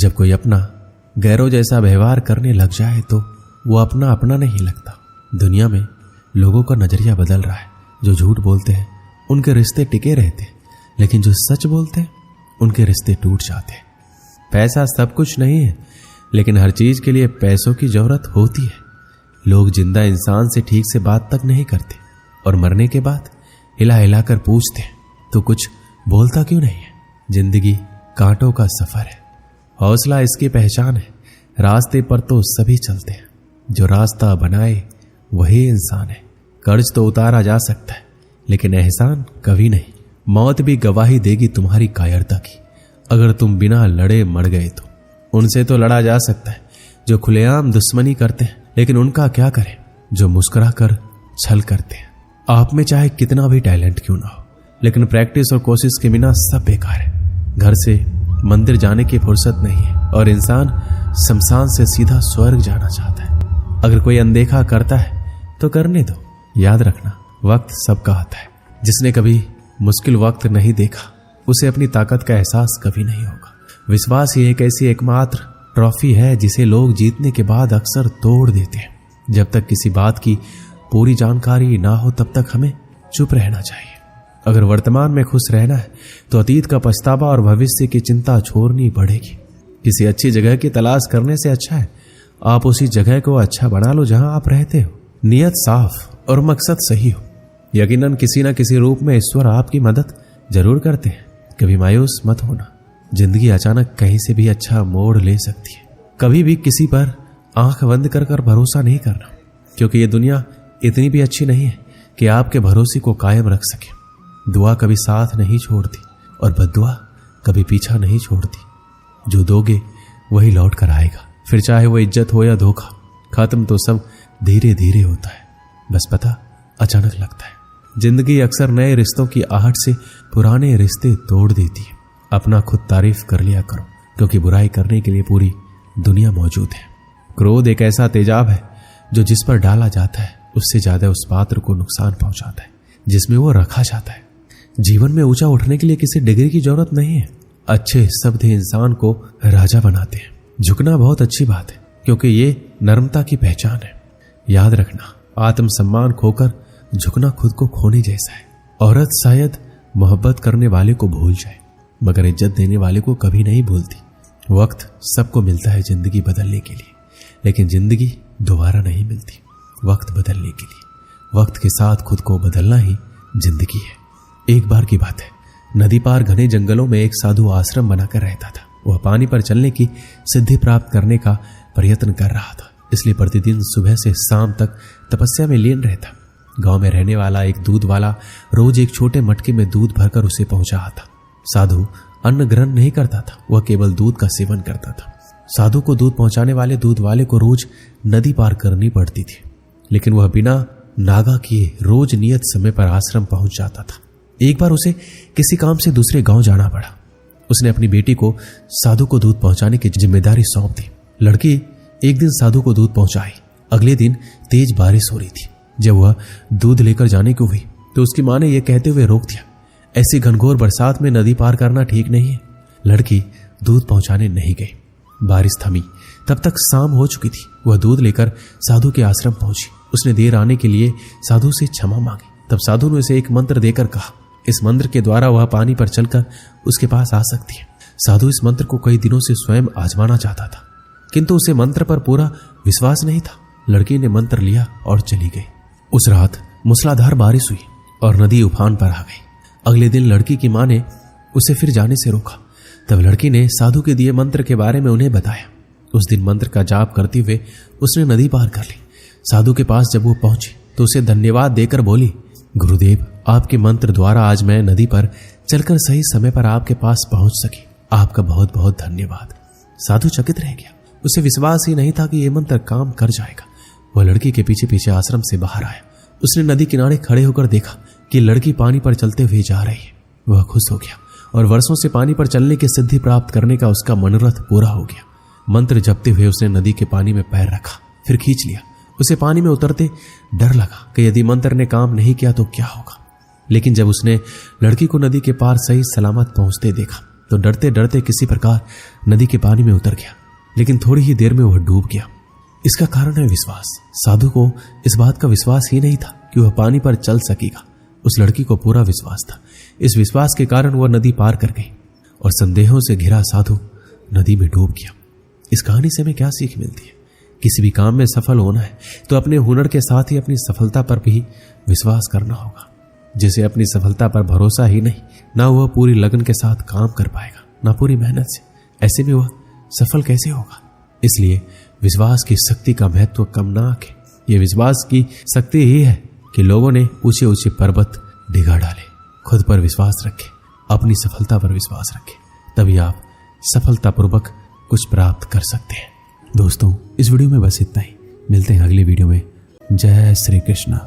जब कोई अपना गैरों जैसा व्यवहार करने लग जाए तो वो अपना अपना नहीं लगता। दुनिया में लोगों का नजरिया बदल रहा है। जो झूठ बोलते हैं उनके रिश्ते टिके रहते हैं, लेकिन जो सच बोलते हैं उनके रिश्ते टूट जाते हैं। पैसा सब कुछ नहीं है, लेकिन हर चीज के लिए पैसों की जरूरत होती है। लोग जिंदा इंसान से ठीक से बात तक नहीं करते और मरने के बाद हिला हिला कर पूछते हैं तो कुछ बोलता क्यों नहीं है। जिंदगी कांटों का सफर है, हौसला इसकी पहचान है। रास्ते पर तो सभी चलते हैं, जो रास्ता बनाए वही इंसान है। कर्ज तो उतारा जा सकता है, लेकिन एहसान कभी नहीं। मौत भी गवाही देगी तुम्हारी कायरता की, अगर तुम बिना लड़े मर गए तो। उनसे तो लड़ा जा सकता है जो खुलेआम दुश्मनी करते हैं, लेकिन उनका क्या करें जो मुस्कुरा कर छल करते हैं। आप में चाहे कितना भी टैलेंट क्यों ना हो, लेकिन प्रैक्टिस और कोशिश के बिना सब बेकार है। घर से मंदिर जाने की फुर्सत नहीं है और इंसान शमशान से सीधा स्वर्ग जाना चाहता है। अगर कोई अनदेखा करता है तो करने दो। याद रखना, वक्त सबका आता है। जिसने कभी मुश्किल वक्त नहीं देखा उसे अपनी ताकत का एहसास कभी नहीं होगा। विश्वास ही एक ऐसी एकमात्र ट्रॉफी है जिसे लोग जीतने के बाद अक्सर तोड़ देते हैं। जब तक किसी बात की पूरी जानकारी ना हो तब तक हमें चुप रहना चाहिए। अगर वर्तमान में खुश रहना है तो अतीत का पछतावा और भविष्य की चिंता छोड़नी पड़ेगी। किसी अच्छी जगह की तलाश करने से अच्छा है आप उसी जगह को अच्छा बना लो जहां आप रहते हो। नियत साफ और मकसद सही हो, यकीनन किसी न किसी रूप में ईश्वर आपकी मदद जरूर करते हैं। कभी मायूस मत होना, जिंदगी अचानक कहीं से भी अच्छा मोड़ ले सकती है। कभी भी किसी पर आंख बंद कर भरोसा नहीं करना, क्योंकि ये दुनिया इतनी भी अच्छी नहीं है कि आपके भरोसे को कायम रख सके। दुआ कभी साथ नहीं छोड़ती और बद्दुआ कभी पीछा नहीं छोड़ती। जो दोगे वही लौट कर आएगा, फिर चाहे वो इज्जत हो या धोखा। खत्म तो सब धीरे धीरे होता है, बस पता अचानक लगता है। जिंदगी अक्सर नए रिश्तों की आहट से पुराने रिश्ते तोड़ देती है। अपना खुद तारीफ कर लिया करो, क्योंकि बुराई करने के लिए पूरी दुनिया मौजूद है। क्रोध एक ऐसा तेजाब है जो जिस पर डाला जाता है उससे ज्यादा उस पात्र को नुकसान पहुंचाता है जिसमें वो रखा जाता है। जीवन में ऊंचा उठने के लिए किसी डिग्री की जरूरत नहीं है। अच्छे शब्द ही इंसान को राजा बनाते हैं। झुकना बहुत अच्छी बात है, क्योंकि ये नम्रता की पहचान है। याद रखना, आत्मसम्मान खोकर झुकना खुद को खोने जैसा है। औरत शायद मोहब्बत करने वाले को भूल जाए, मगर इज्जत देने वाले को कभी नहीं भूलती। वक्त सबको मिलता है जिंदगी बदलने के लिए, लेकिन जिंदगी दोबारा नहीं मिलती वक्त बदलने के लिए। वक्त के साथ खुद को बदलना ही जिंदगी है। एक बार की बात है, नदी पार घने जंगलों में एक साधु आश्रम बनाकर रहता था। वह पानी पर चलने की सिद्धि प्राप्त करने का प्रयत्न कर रहा था, इसलिए प्रतिदिन सुबह से शाम तक तपस्या में लीन रहता। गांव में रहने वाला एक दूध वाला रोज एक छोटे मटके में दूध भरकर उसे पहुंचा आता। साधु अन्न ग्रहण नहीं करता था, वह केवल दूध का सेवन करता था। साधु को दूध पहुंचाने वाले दूध वाले को रोज नदी पार करनी पड़ती थी, लेकिन वह बिना नागा किए रोज नियत समय पर आश्रम पहुंच जाता था। एक बार उसे किसी काम से दूसरे गांव जाना पड़ा। उसने अपनी बेटी को साधु को दूध पहुंचाने की जिम्मेदारी सौंप दी। लड़की एक दिन साधु को दूध पहुंचाई। अगले दिन तेज बारिश हो रही थी। जब वह दूध लेकर जाने को हुई तो उसकी मां ने यह कहते हुए रोक दिया, ऐसी घनघोर बरसात में नदी पार करना ठीक नहीं है। लड़की दूध पहुंचाने नहीं गई। बारिश थमी, तब तक शाम हो चुकी थी। वह दूध लेकर साधु के आश्रम पहुंची। उसने देर आने के लिए साधु से क्षमा मांगी। तब साधु ने उसे एक मंत्र देकर कहा, इस मंत्र के द्वारा वह पानी पर चलकर उसके पास आ सकती है। साधु इस मंत्र को कई दिनों से स्वयं आजमाना चाहता था, किंतु उसे मंत्र पर पूरा विश्वास नहीं था। लड़की ने मंत्र लिया और चली गई। उस रात मूसलाधार बारिश हुई और नदी उफान पर आ गई। अगले दिन लड़की की मां ने उसे फिर जाने से रोका। तब लड़की ने साधु के दिए मंत्र के बारे में उन्हें बताया। उस दिन मंत्र का जाप करते हुए उसने नदी पार कर ली। साधु के पास जब वो पहुंची तो उसे धन्यवाद देकर बोली, गुरुदेव, आपके मंत्र द्वारा आज मैं नदी पर चलकर सही समय पर आपके पास पहुंच सकी। आपका बहुत बहुत धन्यवाद। साधु चकित रह गया। उसे विश्वास ही नहीं था कि यह मंत्र काम कर जाएगा। वह लड़की के पीछे पीछे आश्रम से बाहर आया। उसने नदी किनारे खड़े होकर देखा कि लड़की पानी पर चलते हुए जा रही है। वह खुश हो गया और वर्षों से पानी पर चलने की सिद्धि प्राप्त करने का उसका मनोरथ पूरा हो गया। मंत्र जपते हुए उसने नदी के पानी में पैर रखा, फिर खींच लिया। उसे पानी में उतरते डर लगा कि यदि मंत्र ने काम नहीं किया तो क्या होगा। लेकिन जब उसने लड़की को नदी के पार सही सलामत पहुंचते देखा तो डरते डरते किसी प्रकार नदी के पानी में उतर गया, लेकिन थोड़ी ही देर में वह डूब गया। इसका कारण है विश्वास। साधु को इस बात का विश्वास ही नहीं था कि वह पानी पर चल सकेगा। उस लड़की को पूरा विश्वास था। इस विश्वास के कारण वह नदी पार कर गई और संदेहों से घिरा साधु नदी में डूब गया। इस कहानी से हमें क्या सीख मिलती है? किसी भी काम में सफल होना है तो अपने हुनर के साथ ही अपनी सफलता पर भी विश्वास करना होगा। जिसे अपनी सफलता पर भरोसा ही नहीं, ना वह पूरी लगन के साथ काम कर पाएगा, ना पूरी मेहनत से, ऐसे में वह सफल कैसे होगा? इसलिए विश्वास की शक्ति का महत्व कम ना आके, ये विश्वास की शक्ति ही है कि लोगों ने ऊंचे ऊंचे पर्वत डिगा डाले। खुद पर विश्वास रखें, अपनी सफलता पर विश्वास रखें, तभी आप सफलतापूर्वक कुछ प्राप्त कर सकते हैं। दोस्तों, इस वीडियो में बस इतना ही। मिलते हैं अगली वीडियो में। जय श्री कृष्ण।